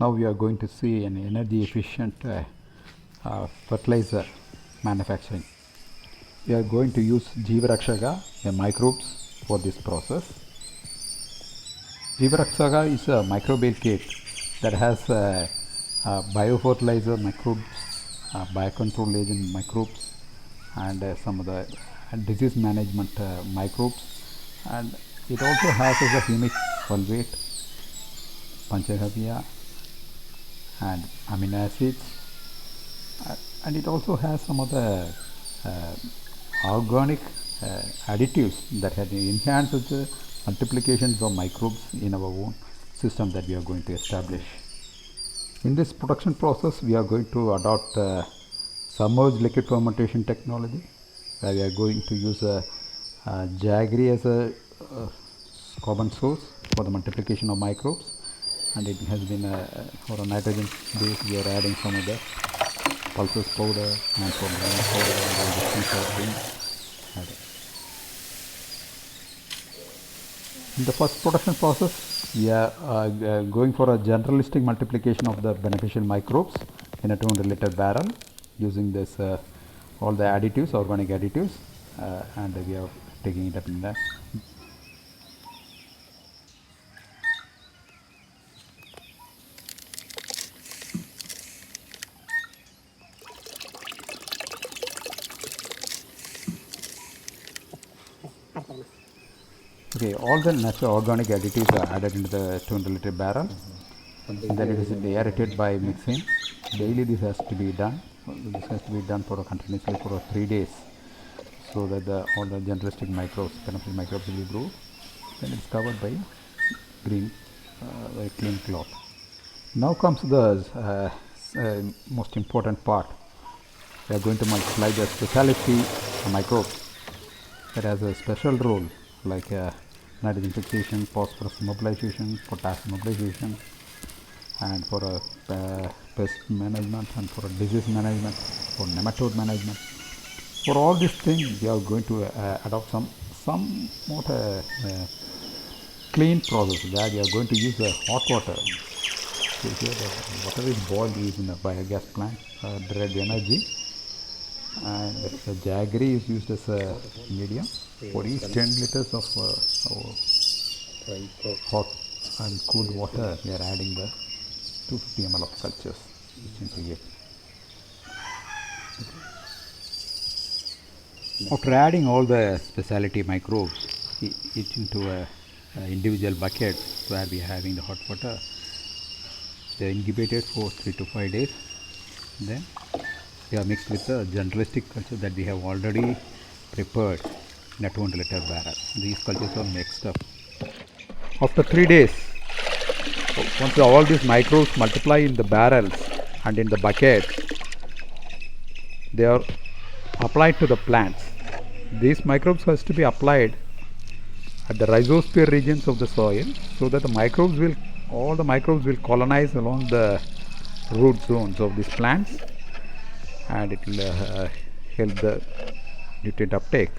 Now we are going to see an energy efficient fertilizer manufacturing. We are going to use Jeeva Rakshaka microbes for this process. Jeeva Rakshaka is a microbial kit that has biofertilizer microbes, biocontrol agent microbes, and some of the disease management microbes, and it also has as a humic fulvate, panchagavya, and amino acids, and it also has some of the organic additives that have enhanced the multiplications of microbes in our own system that we are going to establish. In this production process, we are going to adopt submerged liquid fermentation technology, where we are going to use jaggery as a common source for the multiplication of microbes, and it has been for a nitrogen base. We are adding some of the pulses powder and some powder and all the things are being added. In the first production process, we are going for a generalistic multiplication of the beneficial microbes in a 200 liter barrel using this all the additives, organic additives, and we are taking it up in that. Okay, all the natural organic additives are added into the 200 liter barrel, and then it is aerated by mixing. Daily this has to be done. This has to be done for continuously for 3 days, so that all the generalistic microbes, beneficial microbes will grow. Then it is covered by green, very clean cloth. Now comes the most important part. We are going to multiply the specialty microbes that has a special role, like nitrogen fixation, phosphorus mobilization, potassium mobilization, and for pest management, and for disease management, for nematode management. For all these things, we are going to adopt somewhat clean process, where we are going to use hot water. So here the water is boiled using a biogas plant, derived energy, and the jaggery is used as a medium. For each 10 liters of hot and cool water, we are adding the 250 ml of cultures into it. After adding all the specialty microbes into individual buckets where we are having the hot water, they are incubated for 3 to 5 days. Then they are mixed with the generalistic culture that we have already prepared in a 200 liter barrel. These cultures are mixed up. After 3 days, once all these microbes multiply in the barrels and in the buckets, they are applied to the plants. These microbes has to be applied at the rhizosphere regions of the soil, so that all the microbes will colonize along the root zones of these plants, and it will help the nutrient uptake.